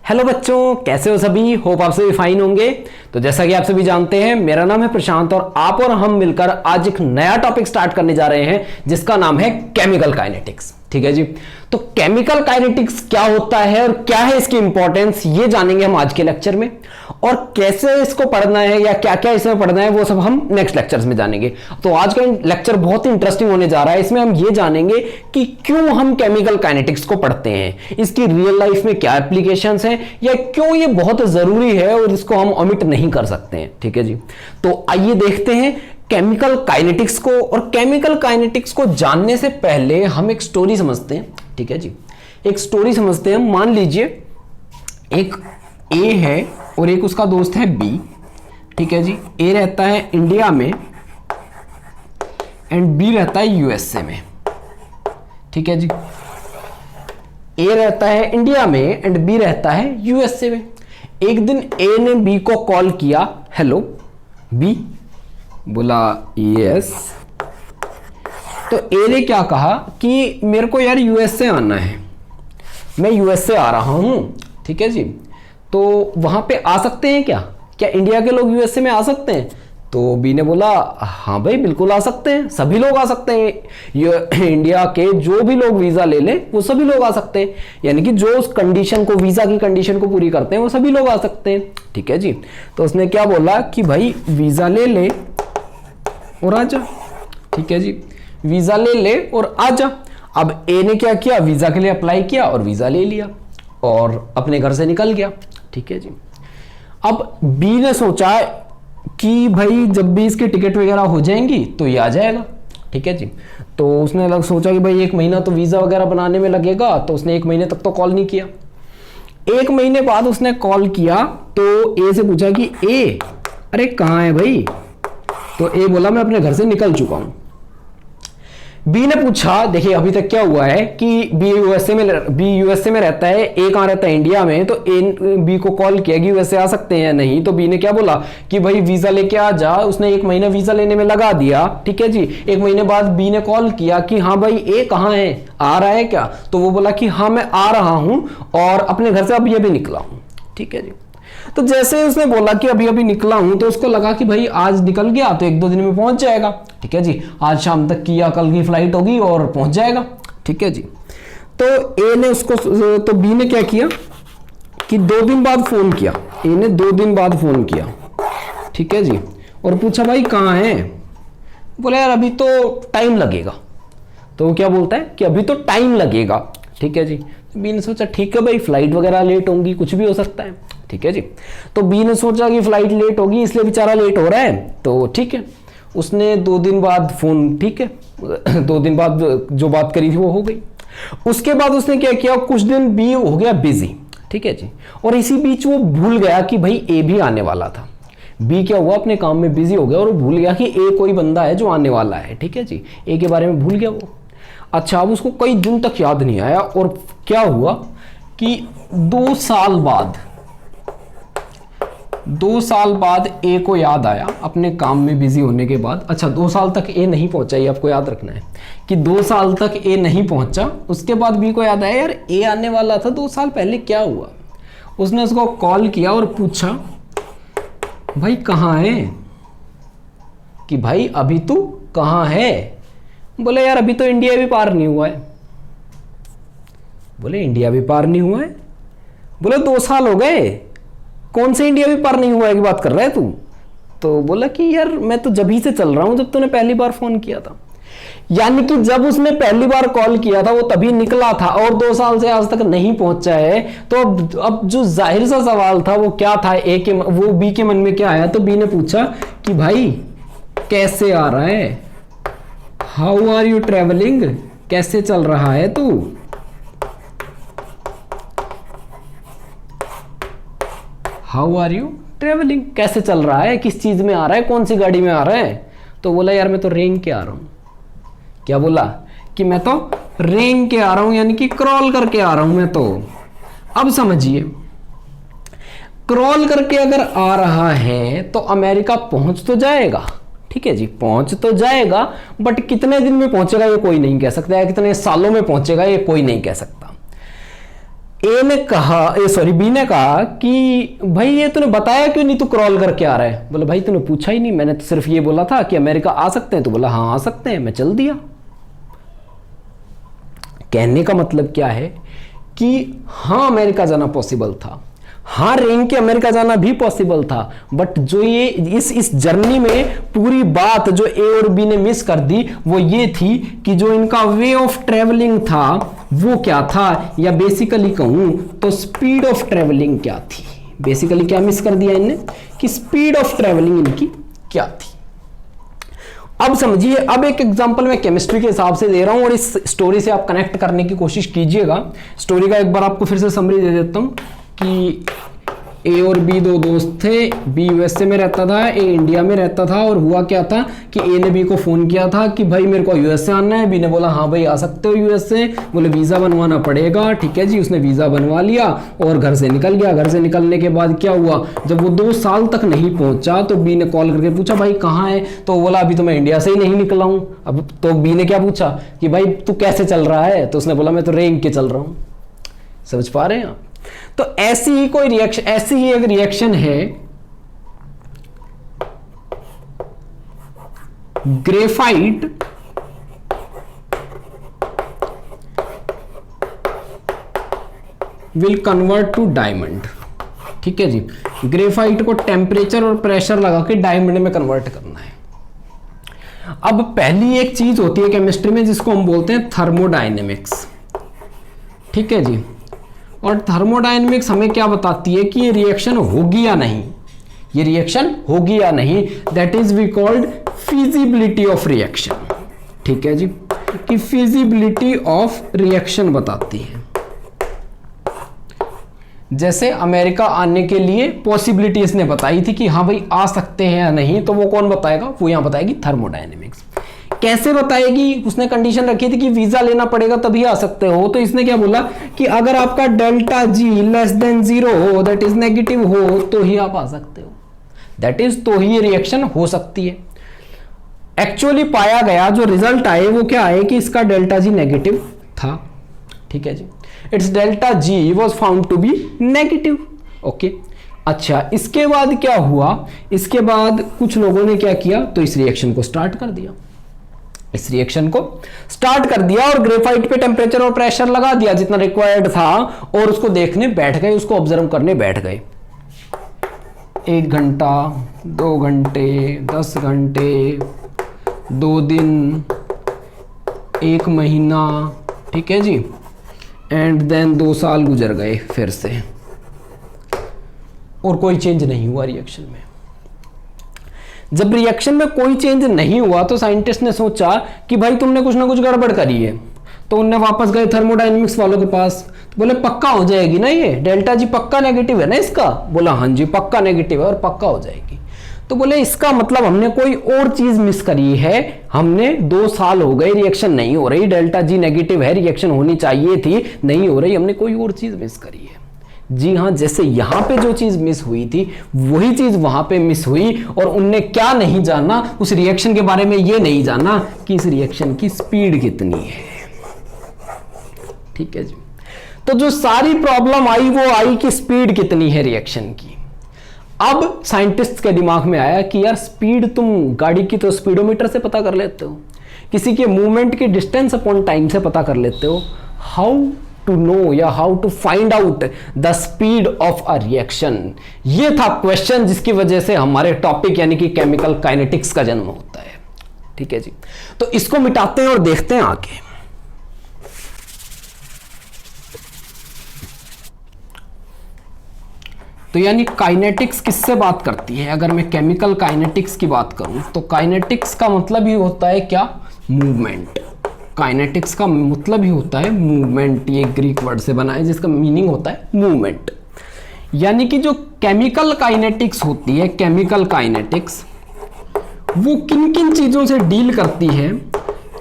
Hello बच्चों, कैसे हो सभी। होप आप सभी फाइन होंगे। तो जैसा कि आप सभी जानते हैं, मेरा नाम है प्रशांत और आप और हम मिलकर आज एक नया टॉपिक स्टार्ट करने जा रहे हैं जिसका नाम है केमिकल काइनेटिक्स। ठीक है जी। तो केमिकल काइनेटिक्स क्या होता है और क्या है इसकी इंपॉर्टेंस, ये जानेंगे हम आज के लेक्चर में। और कैसे इसको पढ़ना है या क्या क्या इसमें पढ़ना है वो सब हम नेक्स्ट लेक्चर्स में जानेंगे। तो आज का लेक्चर बहुत इंटरेस्टिंग होने जा रहा है। इसमें हम ये जानेंगे कि क्यों हम केमिकल काइनेटिक्स को पढ़ते हैं, इसकी रियल लाइफ में क्या एप्लीकेशंस हैं या क्यों ये बहुत जरूरी है और इसको हम ओमिट नहीं कर सकते हैं। ठीक है जी। तो आइए देखते हैं केमिकल काइनेटिक्स को। और केमिकल काइनेटिक्स को जानने से पहले हम एक स्टोरी समझते हैं। ठीक है जी। एक स्टोरी समझते हैं। मान लीजिए एक ए है और एक उसका दोस्त है बी। ठीक है जी। ए रहता है इंडिया में एंड बी रहता है यूएसए में। ठीक है जी। ए रहता है इंडिया में एंड बी रहता है यूएसए में। एक दिन ए ने बी को कॉल किया, हेलो बी। बोला यस। तो ए ने क्या कहा कि मेरे को यार यूएसए आना है, मैं यूएसए आ रहा हूं। ठीक है जी। तो वहां पे आ सकते हैं क्या, क्या इंडिया के लोग यूएसए में आ सकते हैं? तो बी ने बोला हाँ भाई बिल्कुल आ सकते हैं, सभी लोग आ सकते हैं। ये इंडिया के जो भी लोग वीजा ले लें वो सभी लोग आ सकते हैं, यानी कि जो उस कंडीशन को, वीजा की कंडीशन को पूरी करते हैं वो सभी लोग आ सकते हैं। ठीक है जी। तो उसने क्या बोला कि भाई वीजा ले ले और आ जा। ठीक है जी। वीजा ले ले और आ जा। अब ए ने क्या किया, वीजा के लिए अप्लाई किया और वीजा ले लिया और अपने घर से निकल गया। ठीक है जी। अब बी ने सोचा कि भाई जब भी इसकी टिकट वगैरह हो जाएंगी तो ये आ जाएगा। ठीक है जी। तो उसने सोचा कि भाई 1 महीना तो वीजा वगैरह बनाने में लगेगा, तो उसने 1 महीने तक तो कॉल नहीं किया। 1 महीने बाद उसने कॉल किया तो ए से पूछा कि ए अरे कहाँ है भाई? तो ए बोला मैं अपने घर से निकल चुका हूं। बी ने पूछा, देखिए अभी तक क्या हुआ है कि बी यूएसए में रहता है, ए कहां रहता है इंडिया में। तो ए बी को कॉल किया कि यूएसए आ सकते हैं या नहीं। तो बी ने क्या बोला कि भाई वीजा लेके आ जा। उसने 1 महीना वीजा लेने में लगा दिया। ठीक है जी। 1 महीने बाद बी ने कॉल किया कि हाँ भाई ए कहाँ है, आ रहा है क्या? तो वो बोला कि हाँ मैं आ रहा हूं और अपने घर से अभी अभी निकला हूं। ठीक है जी। तो जैसे उसने बोला कि अभी अभी निकला हूं तो उसको लगा कि भाई आज निकल गया तो 1-2 दिन में पहुंच जाएगा। ठीक है जी। आज शाम तक की या कल की फ्लाइट होगी और पहुंच जाएगा। ठीक है जी। तो ए ने उसको, तो बी ने क्या किया कि 2 दिन बाद फोन किया। ए ने 2 दिन बाद फोन किया। ठीक है जी। और पूछा भाई कहाँ है? बोला यार अभी तो टाइम लगेगा। तो वो क्या बोलता है कि अभी तो टाइम लगेगा। ठीक है जी। बी ने सोचा ठीक है भाई फ्लाइट वगैरह लेट होंगी, कुछ भी हो सकता है। ठीक है जी। तो बी ने सोचा कि फ्लाइट लेट होगी इसलिए बेचारा लेट हो रहा है, तो ठीक है उसने 2 दिन बाद फोन, ठीक है 2 दिन बाद जो बात करी थी वो हो गई। उसके बाद उसने क्या किया, कुछ दिन बी हो गया बिजी। ठीक है जी। और इसी बीच वो भूल गया कि भाई ए भी आने वाला था। बी क्या हुआ, अपने काम में बिजी हो गया और भूल गया कि ए कोई बंदा है जो आने वाला है। ठीक है जी। ए के बारे में भूल गया वो। अच्छा, अब उसको कई दिन तक याद नहीं आया और क्या हुआ कि 2 साल बाद ए को याद आया अपने काम में बिजी होने के बाद। अच्छा 2 साल तक ए नहीं पहुंचा, ये आपको याद रखना है कि 2 साल तक ए नहीं पहुंचा। उसके बाद बी को याद आया यार ए आने वाला था 2 साल पहले, क्या हुआ? उसने उसको कॉल किया और पूछा भाई कहाँ है, कि भाई अभी तू कहाँ है? बोले यार अभी तो इंडिया भी पार नहीं हुआ है। बोले इंडिया भी पार नहीं हुआ है? बोले 2 साल हो गए, कौन से इंडिया भी पार नहीं हुआ है की बात कर रहा है तू? तो बोला कि यार मैं तो जब ही से चल रहा हूं जब तूने पहली बार फोन किया था। यानी कि जब उसने पहली बार कॉल किया था वो तभी निकला था और 2 साल से आज तक नहीं पहुंचा है। तो अब जो जाहिर सा सवाल था वो क्या था, वो बी के मन में क्या आया? तो बी ने पूछा कि भाई कैसे आ रहा है, हाउ आर यू ट्रेवलिंग, कैसे चल रहा है तू? हाउ आर यू ट्रेवलिंग, कैसे चल रहा है, किस चीज में आ रहा है, कौन सी गाड़ी में आ रहा है? तो बोला यार मैं तो रेंग के आ रहा हूं। क्या बोला कि मैं तो रेंग के आ रहा हूं, यानी कि क्रॉल करके आ रहा हूं मैं तो। अब समझिए, क्रॉल करके अगर आ रहा है तो अमेरिका पहुंच तो जाएगा। ठीक है जी, पहुंच तो जाएगा, बट कितने दिन में पहुंचेगा ये कोई नहीं कह सकता है, कितने सालों में पहुंचेगा ये कोई नहीं कह सकता। ए ने कहा बी ने कहा कि भाई ये तूने बताया क्यों नहीं, तू क्रॉल करके आ रहा है। बोला भाई तूने पूछा ही नहीं, मैंने तो सिर्फ ये बोला था कि अमेरिका आ सकते हैं, तो बोला हाँ आ सकते हैं, मैं चल दिया। कहने का मतलब क्या है कि हाँ अमेरिका जाना पॉसिबल था, हाँ रेंग के अमेरिका जाना भी पॉसिबल था, बट जो ये इस जर्नी में पूरी बात जो ए और बी ने मिस कर दी वो ये थी कि जो इनका वे ऑफ ट्रेवलिंग था वो क्या था, या बेसिकली कहूं तो स्पीड ऑफ ट्रेवलिंग क्या थी। बेसिकली क्या मिस कर दिया इनने कि स्पीड ऑफ ट्रेवलिंग इनकी क्या थी। अब समझिए, अब एक एग्जांपल मैं केमिस्ट्री के हिसाब से दे रहा हूं और इस स्टोरी से आप कनेक्ट करने की कोशिश कीजिएगा। स्टोरी का एक बार आपको फिर से समरी दे देता हूं कि ए और बी दो दोस्त थे, बी यूएसए में रहता था, ए इंडिया में रहता था। और हुआ क्या था कि ए ने बी को फोन किया था कि भाई मेरे को यूएसए आना है। बी ने बोला हाँ भाई आ सकते हो यूएसए। बोले वीजा बनवाना पड़ेगा, ठीक है जी। उसने वीजा बनवा लिया और घर से निकल गया। घर से निकलने के बाद क्या हुआ, जब वो 2 साल तक नहीं पहुंचा तो बी ने कॉल करके पूछा भाई कहाँ है, तो बोला अभी तो मैं इंडिया से ही नहीं निकला हूं। अब तो बी ने क्या पूछा कि भाई तू कैसे चल रहा है, तो उसने बोला मैं तो रेंग के चल रहा हूं। समझ पा रहे हैं आप? तो ऐसी ही कोई रिएक्शन, ऐसी ही एक रिएक्शन है graphite will convert to diamond. ठीक है जी, ग्रेफाइट को टेम्परेचर और प्रेशर लगा के डायमंड में कन्वर्ट करना है। अब पहली एक चीज होती है केमिस्ट्री में जिसको हम बोलते हैं थर्मोडायनेमिक्स। ठीक है जी, और थर्मोडायनेमिक्स हमें क्या बताती है कि ये रिएक्शन होगी या नहीं, ये रिएक्शन होगी या नहीं, that is we called feasibility of reaction. ठीक है जी, कि फिजिबिलिटी ऑफ रिएक्शन बताती है। जैसे अमेरिका आने के लिए पॉसिबिलिटी इसने बताई थी कि हाँ भाई आ सकते हैं या नहीं, तो वो कौन बताएगा, वो यहां बताएगी थर्मोडायनेमिक्स। कैसे बताएगी, उसने कंडीशन रखी थी कि वीजा लेना पड़ेगा तभी आ सकते हो। तो इसने क्या बोला कि अगर आपका डेल्टा जी लेस देन 0 हो, दैट इज नेगेटिव हो, तो ही आप आ सकते हो, दैट इज तो ही रिएक्शन हो सकती है। एक्चुअली पाया गया जो रिजल्ट आए वो क्या आए कि इसका डेल्टा जी नेगेटिव था। ठीक है जी, it's delta G was found to be negative. Okay, अच्छा इसके बाद क्या हुआ, इसके बाद कुछ लोगों ने क्या किया, तो इस रिएक्शन को स्टार्ट कर दिया, इस रिएक्शन को स्टार्ट कर दिया और ग्रेफाइट पे टेम्परेचर और प्रेशर लगा दिया जितना रिक्वायर्ड था, और उसको देखने बैठ गए, उसको ऑब्जर्व करने बैठ गए। 1 घंटा, 2 घंटे, 10 घंटे, 2 दिन, 1 महीना, ठीक है जी, एंड देन 2 साल गुजर गए फिर से, और कोई चेंज नहीं हुआ रिएक्शन में। जब रिएक्शन में कोई चेंज नहीं हुआ तो साइंटिस्ट ने सोचा कि भाई तुमने कुछ ना कुछ गड़बड़ करी है। तो उनने वापस गए थर्मोडायनेमिक्स वालों के पास, तो बोले पक्का हो जाएगी ना, ये डेल्टा जी पक्का नेगेटिव है ना इसका। बोला हाँ जी पक्का नेगेटिव है और पक्का हो जाएगी। तो बोले इसका मतलब हमने कोई और चीज मिस करी है, हमने 2 साल हो गए रिएक्शन नहीं हो रही, डेल्टा जी नेगेटिव है, रिएक्शन होनी चाहिए थी, नहीं हो रही, हमने कोई और चीज मिस करी है। जी हाँ, जैसे यहां पे जो चीज मिस हुई थी वही चीज वहां पे मिस हुई, और उनने क्या नहीं जाना उस रिएक्शन के बारे में, ये नहीं जाना कि इस रिएक्शन की स्पीड कितनी है। ठीक है जी, तो जो सारी प्रॉब्लम आई वो आई कि स्पीड कितनी है रिएक्शन की। अब साइंटिस्ट के दिमाग में आया कि यार स्पीड तुम गाड़ी की तो स्पीडोमीटर से पता कर लेते हो, किसी के मूवमेंट की डिस्टेंस अपॉन टाइम से पता कर लेते हो, हाउ टू नो या how to find out the speed of a reaction. ये था क्वेश्चन जिसकी वजह से हमारे टॉपिक यानी कि केमिकल काइनेटिक्स का जन्म होता है। ठीक है जी, तो इसको मिटाते हैं और देखते हैं आगे। तो यानी काइनेटिक्स किससे बात करती है, अगर मैं केमिकल काइनेटिक्स की बात करूं तो काइनेटिक्स का मतलब ही होता है क्या, मूवमेंट। काइनेटिक्स का मतलब ही होता है मूवमेंट, ये ग्रीक वर्ड से बना है जिसका मीनिंग होता है मूवमेंट। यानी कि जो केमिकल काइनेटिक्स होती है, केमिकल काइनेटिक्स वो किन किन चीजों से डील करती है,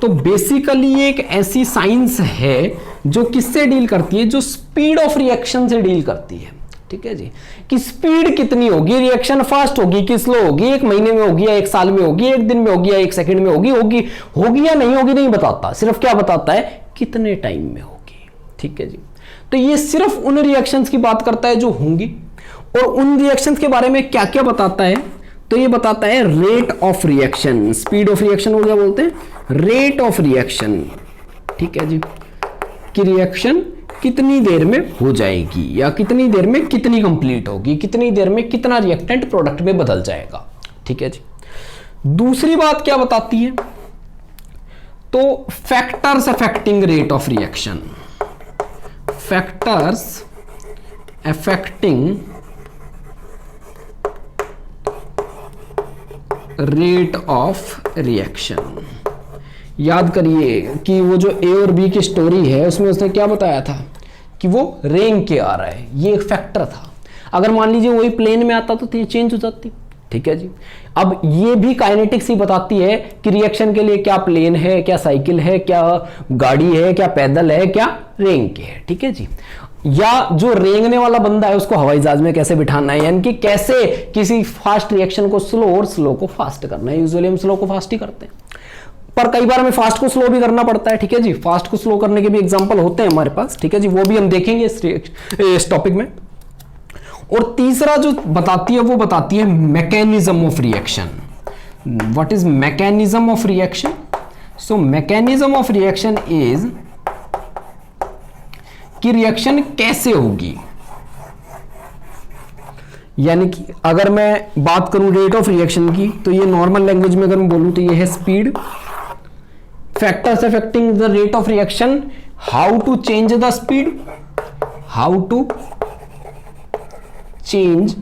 तो बेसिकली एक ऐसी साइंस है जो किससे डील करती है, जो स्पीड ऑफ रिएक्शन से डील करती है। ठीक है जी, कि स्पीड कितनी होगी, रिएक्शन फास्ट होगी कि स्लो होगी, 1 महीने में होगी या 1 साल में होगी, 1 दिन में होगी या 1 सेकंड में होगी होगी या नहीं होगी नहीं बताता, सिर्फ क्या बताता है कितने टाइम में होगी। ठीक है जी, तो ये सिर्फ उन रिएक्शंस की बात करता है जो होंगी, और उन रिएक्शंस के बारे में क्या क्या बताता है, तो ये बताता है rate of reaction, speed of reaction हो गया बोलते हैं, रेट ऑफ रिएक्शन, ठीक है जी, कि रिएक्शन कितनी देर में हो जाएगी या कितनी देर में कितनी कंप्लीट होगी, कितनी देर में कितना रिएक्टेंट प्रोडक्ट में बदल जाएगा, ठीक है जी। दूसरी बात क्या बताती है, तो factors affecting rate of reaction, factors affecting rate of reaction. याद करिए कि वो जो ए और बी की स्टोरी है उसमें उसने क्या बताया था कि वो रेंग के आ रहा है, ये एक फैक्टर था। अगर मान लीजिए वही प्लेन में आता तो ये चेंज हो जाती, ठीक है जी। अब ये भी काइनेटिक्स ही बताती है कि रिएक्शन के लिए क्या प्लेन है, क्या साइकिल है, क्या गाड़ी है, क्या पैदल है, क्या रेंग के है, ठीक है जी। या जो रेंगने वाला बंदा है उसको हवाई जहाज में कैसे बिठाना है, यानी कि कैसे किसी फास्ट रिएक्शन को स्लो और स्लो को फास्ट करना है। यूजुअली हम स्लो को फास्ट ही करते हैं, पर कई बार हमें फास्ट को स्लो भी करना पड़ता है, ठीक है जी। फास्ट को स्लो करने के भी एग्जांपल होते हैं हमारे पास, ठीक है जी, वो भी हम देखेंगे इस टॉपिक में। और तीसरा जो बताती है वो बताती है mechanism of reaction. What is mechanism of reaction? So mechanism of reaction is कि रिएक्शन कैसे होगी, यानी कि अगर मैं बात करूं रेट ऑफ रिएक्शन की, तो ये नॉर्मल लैंग्वेज में अगर मैं बोलूं तो ये है speed. Factors affecting the rate of reaction, how to change the speed, how to change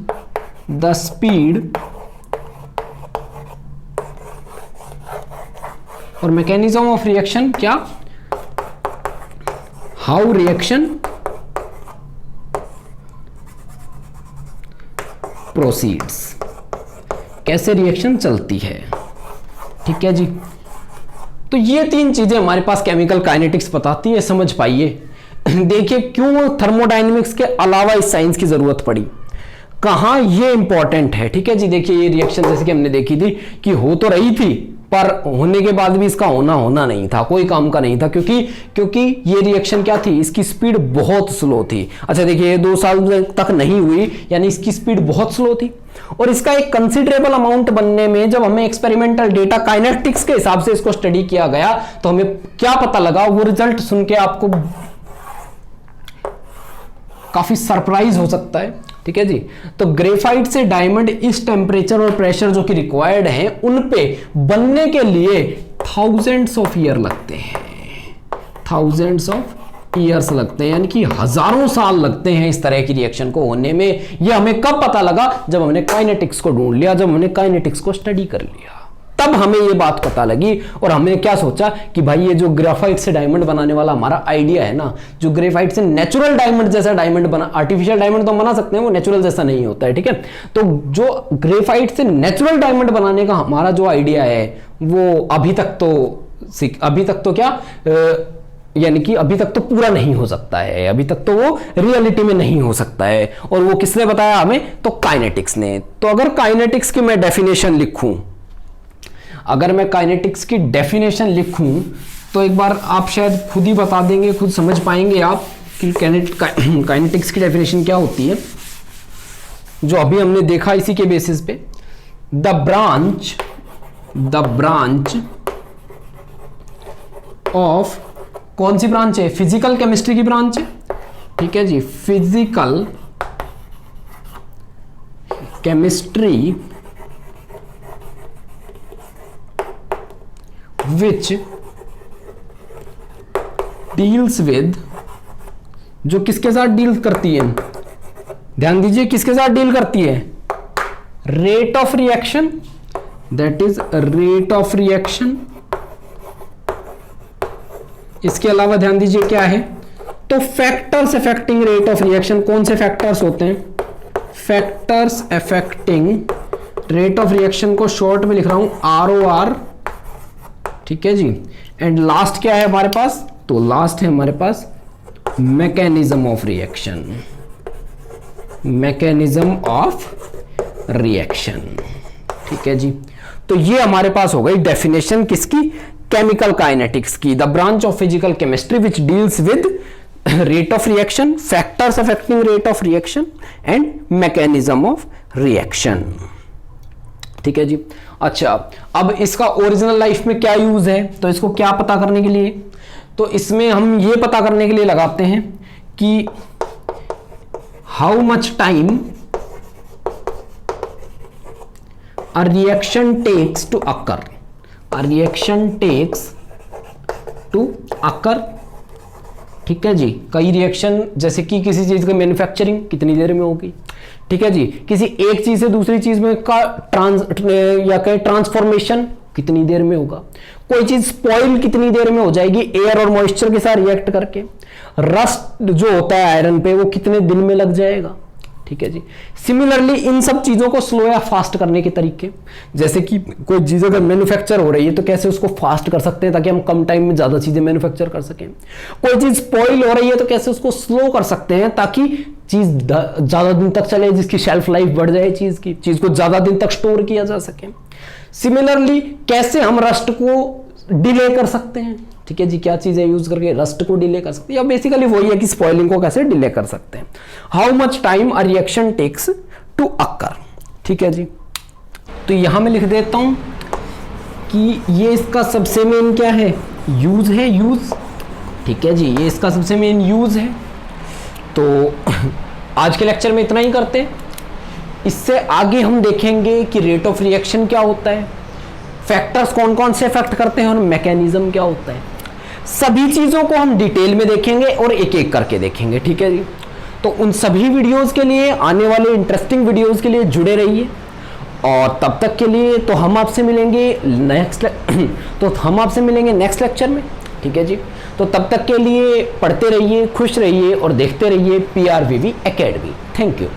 the speed, और मैकेनिज्म ऑफ रिएक्शन क्या, हाउ रिएक्शन प्रोसीड्स, कैसे रिएक्शन चलती है, ठीक है जी। तो ये तीन चीजें हमारे पास केमिकल काइनेटिक्स बताती है, समझ पाइए। देखिए क्यों थर्मोडायनेमिक्स के अलावा इस साइंस की जरूरत पड़ी, कहां ये इंपॉर्टेंट है, ठीक है जी। देखिए ये रिएक्शन जैसे कि हमने देखी थी कि हो तो रही थी, पर होने के बाद भी इसका होना नहीं था, कोई काम का नहीं था, क्योंकि ये रिएक्शन क्या थी, इसकी स्पीड बहुत स्लो थी। अच्छा देखिए 2 साल तक नहीं हुई, यानी इसकी स्पीड बहुत स्लो थी, और इसका एक कंसिडरेबल अमाउंट बनने में जब हमें एक्सपेरिमेंटल डेटा काइनेटिक्स के हिसाब से इसको स्टडी किया गया तो हमें क्या पता लगा, वो रिजल्ट सुन के आपको काफी सरप्राइज हो सकता है, ठीक है जी। तो ग्रेफाइट से डायमंड इस टेम्परेचर और प्रेशर जो कि रिक्वायर्ड है उन पे बनने के लिए थाउजेंड्स ऑफ ईयर लगते हैं, थाउजेंड्स ऑफ ईयर्स लगते हैं, यानी कि हजारों साल लगते हैं इस तरह की रिएक्शन को होने में। यह हमें कब पता लगा, जब हमने काइनेटिक्स को ढूंढ लिया, जब हमने काइनेटिक्स को स्टडी कर लिया, तब हमें यह बात पता लगी। और हमने क्या सोचा कि भाई ये जो ग्रेफाइट से डायमंड बनाने वाला हमारा आइडिया है ना, जो ग्रेफाइट से नेचुरल डायमंड जैसा डायमंड बना, आर्टिफिशियल डायमंड तो हम बना सकते हैं, वो नेचुरल जैसा नहीं होता है, ठीक है। तो जो ग्रेफाइट से नेचुरल डायमंड बनाने का हमारा जो आइडिया है वो अभी तक तो क्या यानी कि अभी तक तो पूरा नहीं हो सकता है, अभी तक तो वो रियलिटी में नहीं हो सकता है। और वो किसने बताया हमें, तो काइनेटिक्स ने। तो अगर काइनेटिक्स की मैं डेफिनेशन लिखूं, अगर मैं काइनेटिक्स की डेफिनेशन लिखूं तो एक बार आप शायद खुद ही बता देंगे, खुद समझ पाएंगे आप कि काइनेटिक्स की डेफिनेशन क्या होती है, जो अभी हमने देखा इसी के बेसिस पे। द ब्रांच ऑफ, कौन सी ब्रांच है, फिजिकल केमिस्ट्री की ब्रांच है, ठीक है जी, physical chemistry which deals with, जो किसके साथ डील करती है, ध्यान दीजिए किसके साथ डील करती है, rate of reaction, that is rate of reaction. इसके अलावा ध्यान दीजिए क्या है, तो factors affecting rate of reaction. कौन से फैक्टर्स होते हैं, factors affecting rate of reaction को शॉर्ट में लिख रहा हूं ROR, ठीक है जी। एंड लास्ट क्या है हमारे पास, तो लास्ट है हमारे पास mechanism of reaction, mechanism of reaction, ठीक है जी। तो ये हमारे पास हो गई डेफिनेशन किसकी, केमिकल काइनेटिक्स की। The branch of physical chemistry which deals with rate of reaction, factors affecting rate of reaction and mechanism of reaction. ठीक है जी। अच्छा, अब इसका ओरिजिनल लाइफ में क्या यूज है, तो इसको क्या पता करने के लिए, तो इसमें हम ये पता करने के लिए लगाते हैं कि how much time a reaction takes to occur, a reaction takes to occur। ठीक है जी, कई रिएक्शन जैसे कि किसी चीज का मैन्युफैक्चरिंग कितनी देर में होगी, ठीक है जी, किसी एक चीज से दूसरी चीज में का ट्रांसफॉर्मेशन कितनी देर में होगा, कोई चीज स्पॉइल कितनी देर में हो जाएगी एयर और मॉइस्चर के साथ रिएक्ट करके, रस्ट जो होता है आयरन पे वो कितने दिन में लग जाएगा। ठीक है जी। सिमिलरली इन सब चीजों को स्लो या फास्ट करने के तरीके, जैसे कि कोई चीज अगर मैन्युफैक्चर हो रही है तो कैसे उसको फास्ट कर सकते हैं ताकि हम कम टाइम में ज्यादा चीजें मैन्युफैक्चर कर सकें, कोई चीज स्पॉइल हो रही है तो कैसे उसको स्लो कर सकते हैं ताकि चीज ज्यादा दिन तक चले, जिसकी शेल्फ लाइफ बढ़ जाए, चीज को ज्यादा दिन तक स्टोर किया जा सके। सिमिलरली कैसे हम रस्ट को डिले कर सकते हैं, ठीक है जी, क्या चीजें यूज करके रस्ट को डिले कर सकते हैं, या बेसिकली वही है कि स्पॉइलिंग को कैसे डिले कर सकते हैं। How much time a reaction takes to occur. ठीक है जी, तो यहां मैं लिख देता हूं कि ये इसका सबसे मेन क्या है, यूज है, यूज। ठीक है जी, ये इसका सबसे मेन यूज है। तो आज के लेक्चर में इतना ही करते, इससे आगे हम देखेंगे कि रेट ऑफ रिएक्शन क्या होता है, फैक्टर्स कौन कौन से इफेक्ट करते हैं और मैकेनिज्म क्या होता है। सभी चीजों को हम डिटेल में देखेंगे और एक एक करके देखेंगे। ठीक है जी, तो उन सभी वीडियोस के लिए, आने वाले इंटरेस्टिंग वीडियोस के लिए जुड़े रहिए, और तब तक के लिए तो हम आपसे मिलेंगे नेक्स्ट लेक्चर में। ठीक है जी, तो तब तक के लिए पढ़ते रहिए, खुश रहिए और देखते रहिए PRVV एकेडमी। Thank you.